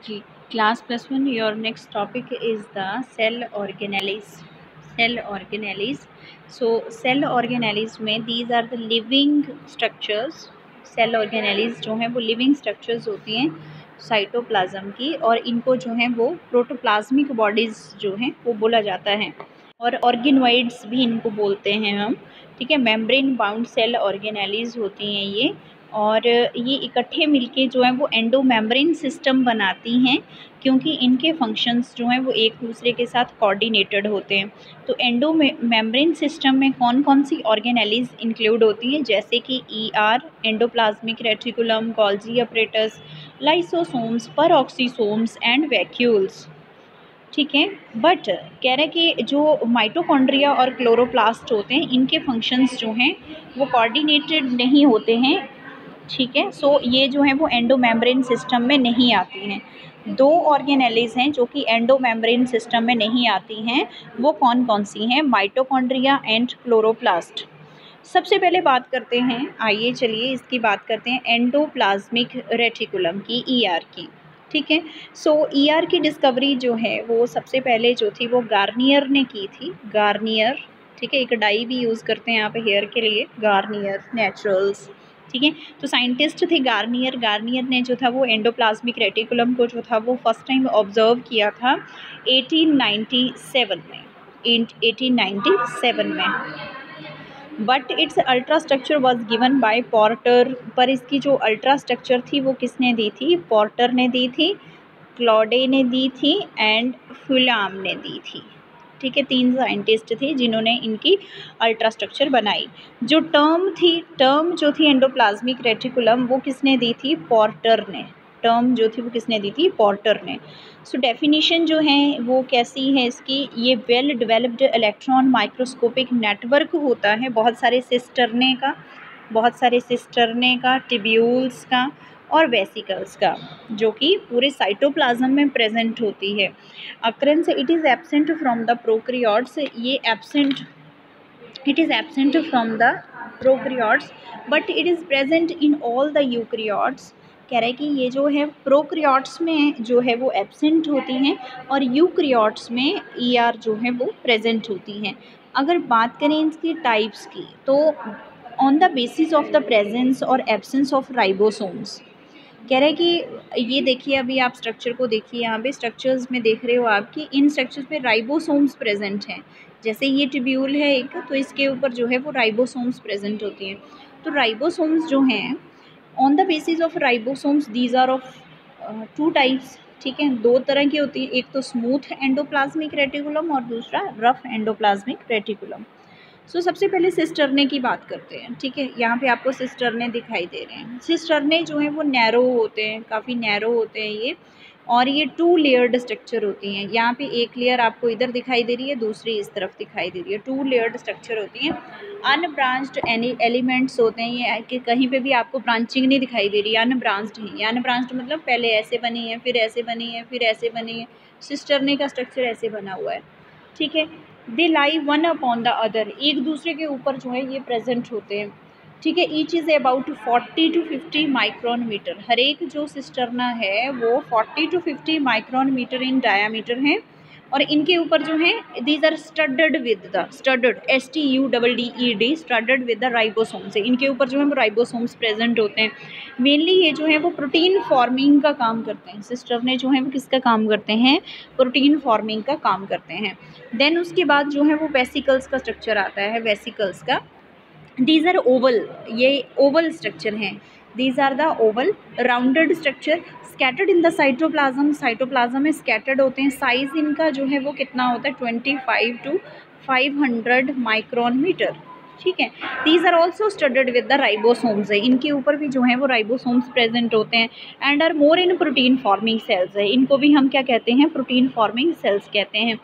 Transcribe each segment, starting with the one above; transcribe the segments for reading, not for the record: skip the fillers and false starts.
Okay, class plus one, your next topic is the cell organelles. Cell organelles. So, cell organelles में these are the living structures. Cell organelles जो हैं वो living structures होती हैं cytoplasm की, और इनको जो है वो प्रोटोप्लाज्मिक बॉडीज़ जो हैं वो बोला जाता है, और ऑर्गेनॉइड्स भी इनको बोलते हैं हम। ठीक है, मेम्ब्रेन बाउंड सेल ऑर्गेनेलीज होती हैं ये, और ये इकट्ठे मिलके जो है वो एंडो मेम्ब्रेन सिस्टम बनाती हैं, क्योंकि इनके फंक्शंस जो हैं वो एक दूसरे के साथ कोऑर्डिनेटेड होते हैं। तो एंडो मेम्ब्रेन सिस्टम में कौन कौन सी ऑर्गेनेलीज इंक्लूड होती हैं, जैसे कि ER, endoplasmic reticulum, Golgi apparatus, lysosomes, peroxisomes and vacuoles. ठीक है, बट कह रहे कि जो माइटोकॉन्ड्रिया और क्लोरोप्लास्ट होते हैं इनके फंक्शंस जो हैं वो कोऑर्डिनेटेड नहीं होते हैं। ठीक है, सो ये जो है वो एंडोमेम्ब्रेन सिस्टम में नहीं आती हैं। दो ऑर्गेनेलीज हैं जो कि एंडोमेम्ब्रेन सिस्टम में नहीं आती हैं, वो कौन कौन सी हैं? Mitochondria and chloroplast. सबसे पहले बात करते हैं, आइए चलिए इसकी बात करते हैं एंडोप्लाज्मिक रेटिकुलम की, ER की। ठीक है, सो ER की डिस्कवरी जो है वो सबसे पहले जो थी वो गार्नियर ने की थी। गार्नियर, ठीक है, एक डाई भी यूज़ करते हैं यहाँ पे हेयर के लिए, गार्नियर नेचुरल्स। ठीक है, तो साइंटिस्ट थे गार्नियर। गार्नियर ने जो था वो एंडोप्लाज्मिक रेटिकुलम को जो था वो फर्स्ट टाइम ऑब्जर्व किया था 1897 में, 1897 में। But it's ultra structure was given by Porter. पर इसकी जो अल्ट्रा स्ट्रक्चर थी वो किसने दी थी? पॉर्टर ने दी थी, क्लॉडे ने दी थी एंड फुलाम ने दी थी। ठीक है, तीन साइंटिस्ट थे जिन्होंने इनकी अल्ट्रा स्ट्रक्चर बनाई। जो टर्म जो थी एंडोप्लाज्मिक रेटिकुलम, वो किसने दी थी? पॉर्टर ने। टर्म जो थी वो किसने दी थी? पॉर्टर ने। सो डेफिनेशन जो है वो कैसी है इसकी? ये well developed electron microscopic network होता है बहुत सारे सिस्टरने का, टिब्यूल्स का और वेसिकल्स का, जो कि पूरे साइटोप्लाज्म में प्रेजेंट होती है। Occurrence it is absent from the prokaryotes. It is absent from the prokaryotes but it is present in all the eukaryotes. कह रहे हैं कि ये जो है प्रोकैरियोट्स में जो है वो एब्सेंट होती हैं, और यूकैरियोट्स में ER जो है वो प्रेजेंट होती हैं। अगर बात करें इसकी टाइप्स की, तो on the basis of the presence और एब्सेंस ऑफ राइबोसोम्स। कह रहे हैं कि ये देखिए, अभी आप स्ट्रक्चर को देखिए, यहाँ पे स्ट्रक्चर्स में देख रहे हो आप कि इन स्ट्रक्चर्स में राइबोसोम्स प्रेजेंट हैं। जैसे ये ट्यूब्यूल है एक, तो इसके ऊपर जो है वो राइबोसोम्स प्रेजेंट होती हैं। तो राइबोसोम्स जो हैं, on the basis of ribosomes, these are of two types. ठीक है, दो तरह की होती है, एक तो स्मूथ एंडोप्लाज्मिक रेटिकुलम और दूसरा रफ एंडोप्लाज्मिक रेटिकुलम। सो सबसे पहले सिस्टरने की बात करते हैं। ठीक है, यहाँ पे आपको सिस्टरने दिखाई दे रहे हैं। सिस्टरने जो हैं वो नैरो होते हैं, काफ़ी नैरो होते हैं ये, और ये 2 लेयर्ड स्ट्रक्चर होती हैं। यहाँ पे एक लेयर आपको इधर दिखाई दे रही है, दूसरी इस तरफ दिखाई दे रही है। 2 लेयर्ड स्ट्रक्चर होती हैं। अनब्रांच्ड एलिमेंट्स होते हैं ये, कि कहीं पे भी आपको ब्रांचिंग नहीं दिखाई दे रही है, अनब्रांच्ड है ये। अनब्रांच्ड मतलब पहले ऐसे बनी है, फिर ऐसे बनी है, फिर ऐसे बनी है। सिस्टरने का स्ट्रक्चर ऐसे बना हुआ है। ठीक है, दे लाई वन अपॉन द अदर, एक दूसरे के ऊपर जो है ये प्रेजेंट होते हैं। ठीक है, each is about 40 to 50 micron metre. हर एक जो सिस्टरना है वो 40 to 50 micron metre in diameter है, और इनके ऊपर जो है these are studded with the, studded STUDDED, studded with the ribosomes है। इनके ऊपर जो है वो राइबोसोम्स प्रेजेंट होते हैं। मेनली ये जो है वो प्रोटीन फॉर्मिंग का काम करते हैं। सिस्टरने जो है वो किसका काम करते हैं? प्रोटीन फॉर्मिंग का काम करते हैं। देन उसके बाद जो है वो वेसिकल्स का स्ट्रक्चर आता है, वेसिकल्स का। दीज आर ओवल, ये ओवल स्ट्रक्चर हैं। These are the oval rounded structure scattered in the cytoplasm. Cytoplasm में स्कैटर्ड होते हैं। साइज इनका जो है वो कितना होता है? 25 to 500 माइक्रोन मीटर। ठीक है, these are also studded with the ribosomes है। इनके ऊपर भी जो है वो राइबोसोम्स प्रेजेंट होते हैं, and are more in protein forming cells है। इनको भी हम क्या कहते हैं? प्रोटीन फॉर्मिंग सेल्स कहते हैं।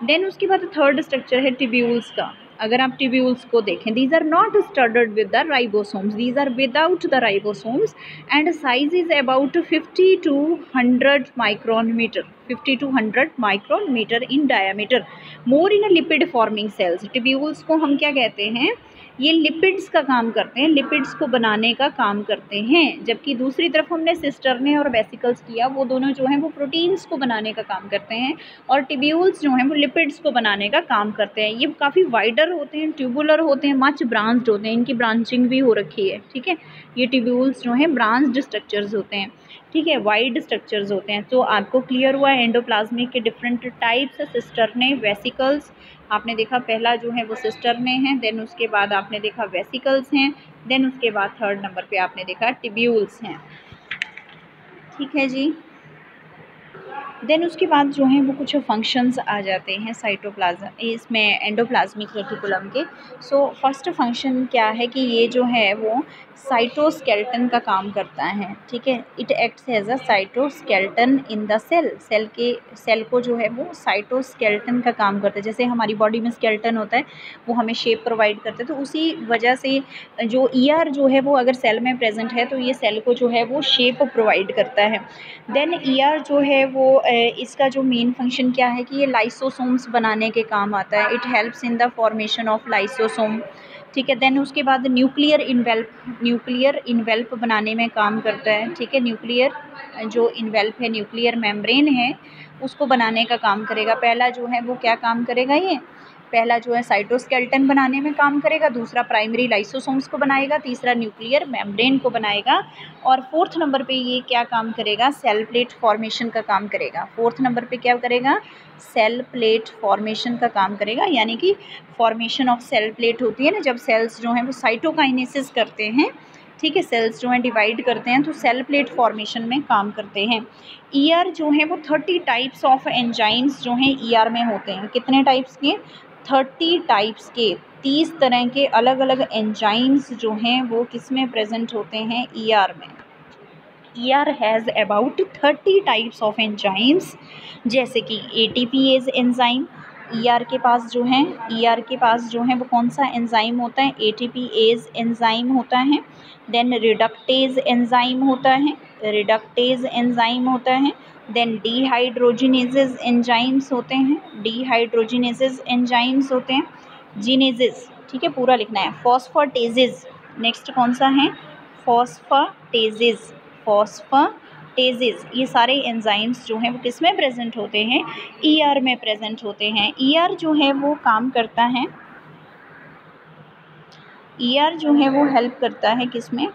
देन उसके बाद थर्ड स्ट्रक्चर है टिब्यूल्स का। अगर आप टिब्यूल्स को देखें, these are not studded with the ribosomes, these are without the ribosomes, and size is about 50 to 100 micron metre, 50 to 100 micron metre in diameter, more in lipid forming cells. Tubules को हम क्या कहते हैं? ये lipids का काम करते हैं, लिपिड्स को बनाने का काम करते हैं। जबकि दूसरी तरफ हमने सिस्टर्ने और वेसिकल्स किया, वो दोनों जो हैं वो प्रोटीन्स को बनाने का काम करते हैं, और टिब्यूल्स जो हैं वो लिपिड्स को बनाने का काम करते हैं। ये काफ़ी वाइडर होते हैं, ट्यूबुलर होते हैं, मच ब्रांच्ड होते हैं, इनकी ब्रांचिंग भी हो रखी है, ठीक है। ये टिब्यूल्स जो हैं ब्रांच्ड स्ट्रक्चर्स होते हैं, ठीक है, वाइड स्ट्रक्चर्स होते हैं। तो आपको क्लियर हुआ एंडोप्लाज्मिक के डिफरेंट टाइप्स, सिस्टर्ने, वेसिकल्स। आपने देखा पहला जो है वो सिस्टर्ने हैं, देन उसके बाद आपने देखा वेसिकल्स हैं, देन उसके बाद थर्ड नंबर पे आपने देखा टिब्यूल्स हैं, ठीक है जी। देन उसके बाद जो है वो कुछ फंक्शंस आ जाते हैं साइटोप्लाज्म इसमें एंडोप्लाज्मिक रेटिकुलम के। सो फर्स्ट फंक्शन क्या है कि ये जो है वो साइटोस्केलेटन का काम करता है, ठीक है। It acts as a cytoskeleton in the cell, cell को जो है वो साइटोस्केलेटन का काम करता है। जैसे हमारी बॉडी में स्केलेटन होता है, वो हमें शेप प्रोवाइड करता है, तो उसी वजह से जो ईआर जो है वो अगर सेल में प्रेजेंट है तो ये सेल को जो है वो शेप प्रोवाइड करता है। देन ईआर जो है वो इसका जो मेन फंक्शन क्या है कि ये लाइसोसोम्स बनाने के काम आता है। It helps in the formation of lysosome, ठीक है। देन उसके बाद न्यूक्लियर इन्वेल्प बनाने में काम करता है, ठीक है। न्यूक्लियर जो इन्वेल्प है, न्यूक्लियर मेम्ब्रेन है, उसको बनाने का काम करेगा। पहला जो है वो क्या काम करेगा, ये पहला जो है साइटोस्केलेटन बनाने में काम करेगा, दूसरा प्राइमरी लाइसोसोम्स को बनाएगा, तीसरा न्यूक्लियर मेम्ब्रेन को बनाएगा, और फोर्थ नंबर पे ये क्या काम करेगा, सेल प्लेट फॉर्मेशन का काम करेगा। फोर्थ नंबर पे क्या करेगा, सेल प्लेट फॉर्मेशन का काम करेगा, यानी कि फॉर्मेशन ऑफ सेल प्लेट होती है ना, जब सेल्स जो हैं वो साइटोकाइनेसिस करते हैं, ठीक है, सेल्स जो हैं डिवाइड करते हैं, तो सेल प्लेट फॉर्मेशन में काम करते हैं। ईआर जो है वो 30 टाइप्स ऑफ एंजाइम्स जो हैं ईआर में होते हैं। कितने टाइप्स के, 30 टाइप्स के, 30 तरह के अलग अलग एंजाइम्स जो हैं वो किस में प्रेजेंट होते हैं, ईआर में। ER has about 30 types of enzymes, जैसे कि एटीपीएज एंजाइम ईआर के पास जो है, ईआर के पास जो है वो कौन सा एंजाइम होता है, एटीपीएज एंजाइम होता है। देन रिडक्टेज एंजाइम होता है, रिडक्टेज एंजाइम होता है। देन डीहाइड्रोजिनेजेज एंजाइम्स होते हैं, डीहाइड्रोजिनेजेज एंजाइम्स होते हैं। जीनेजेस, ठीक है, पूरा लिखना है। फॉस्फेटेजेज, नेक्स्ट कौन सा है, फॉस्फेटेजेज, फॉस्फेटेजेज, ये सारे एंजाइम्स जो हैं वो किस में प्रेजेंट होते हैं, ईआर में प्रेजेंट होते हैं। ईआर जो है वो काम करता है, ईआर जो है वो हेल्प करता है किसमें,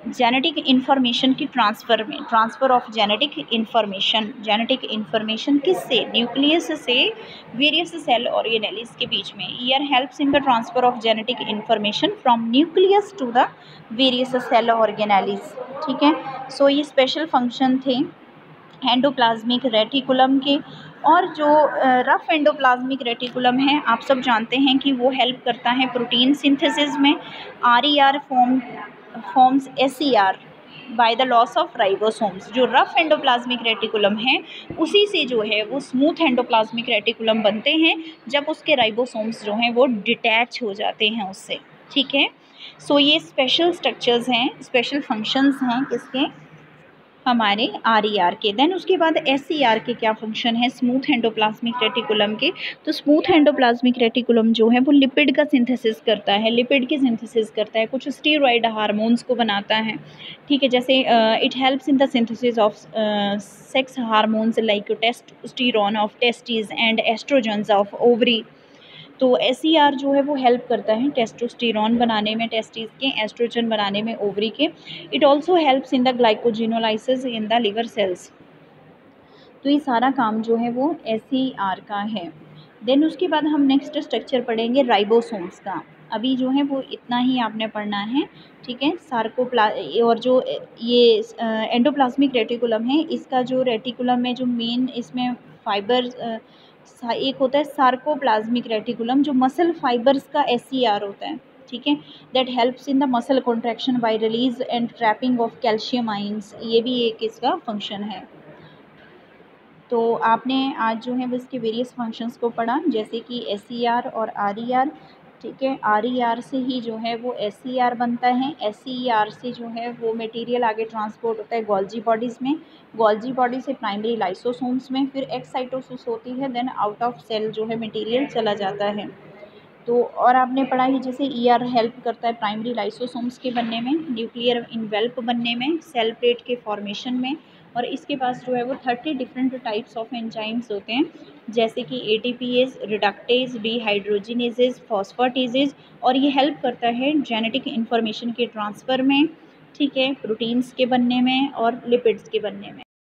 जेनेटिक इन्फॉर्मेशन की ट्रांसफ़र में, ट्रांसफ़र ऑफ जेनेटिक इन्फॉर्मेशन किससे, न्यूक्लियस से वेरियस सेल ऑर्गेनेल्स के बीच में। ER helps in the transfer of genetic information from nucleus to the various cell organelles, ठीक है। सो ये स्पेशल फंक्शन थे एंडोप्लाज्मिक रेटिकुलम के। और जो रफ एंडोप्लाज्मिक रेटिकुलम है, आप सब जानते हैं कि वो हेल्प करता है प्रोटीन सिंथेसिस में। RER forms SER by the loss of ribosomes. जो रफ एंडोप्लाज्मिक रेटिकुलम है उसी से जो है वो स्मूथ एंडोप्लाज्मिक रेटिकुलम बनते हैं, जब उसके राइबोसोम्स जो हैं वो डिटैच हो जाते हैं उससे, ठीक है। सो ये स्पेशल स्ट्रक्चर्स हैं, स्पेशल फंक्शंस हैं किसके, हमारे आरईआर के। देन उसके बाद एसईआर के क्या फंक्शन है स्मूथ एंडोप्लाज्मिक रेटिकुलम के। तो स्मूथ एंडोप्लाज्मिक रेटिकुलम जो है वो लिपिड का सिंथेसिस करता है, लिपिड की सिंथेसिस करता है, कुछ स्टीरॉयड हार्मोन्स को बनाता है, ठीक है। जैसे it helps in the synthesis of sex hormones like testosterone of testis and estrogens of ovary. तो एसईआर जो है वो हेल्प करता है टेस्टोस्टेरोन बनाने में, टेस्टिस के, एस्ट्रोजन बनाने में ओवरी के। It also helps in the glycogenolysis in the liver cells. तो ये सारा काम जो है वो एसईआर का है। देन उसके बाद हम नेक्स्ट स्ट्रक्चर पढ़ेंगे राइबोसोम्स का। अभी जो है वो इतना ही आपने पढ़ना है, ठीक है। और जो ये एंडोप्लाज्मिक रेटिकुलम है, इसका जो रेटिकुलम में जो मेन इसमें फाइबर एक होता है सार्कोप्लाज्मिक रेटिकुलम, जो मसल फाइबर्स का एसईआर होता है, ठीक है। That helps in the muscle contraction by release and trapping of calcium ions, ये भी एक इसका फंक्शन है। तो आपने आज जो है वो इसके वेरियस फंक्शंस को पढ़ा, जैसे कि एसईआर और आरईआर, ठीक है। आरईआर से ही जो है वो एसईआर बनता है, एसईआर से जो है वो मटेरियल आगे ट्रांसपोर्ट होता है गोल्जी बॉडीज़ में, गोल्जी बॉडी से प्राइमरी लाइसोसोम्स में, फिर एक्साइटोसिस होती है, देन आउट ऑफ सेल जो है मटेरियल चला जाता है, तो और आपने पढ़ा ही जैसे ER हेल्प करता है प्राइमरी लाइसोसोम्स के बनने में, न्यूक्लियर इन्वेल्प बनने में, सेल प्लेट के फॉर्मेशन में, और इसके पास जो है वो 30 डिफरेंट टाइप्स ऑफ एंजाइम्स होते हैं, जैसे कि ATPase, रिडक्टेज, डिहाइड्रोजिनेजेज, फॉस्फेटेजेज, और ये हेल्प करता है जेनेटिक इन्फॉर्मेशन के ट्रांसफ़र में, ठीक है, प्रोटीन्स के बनने में और लिपिड्स के बनने में।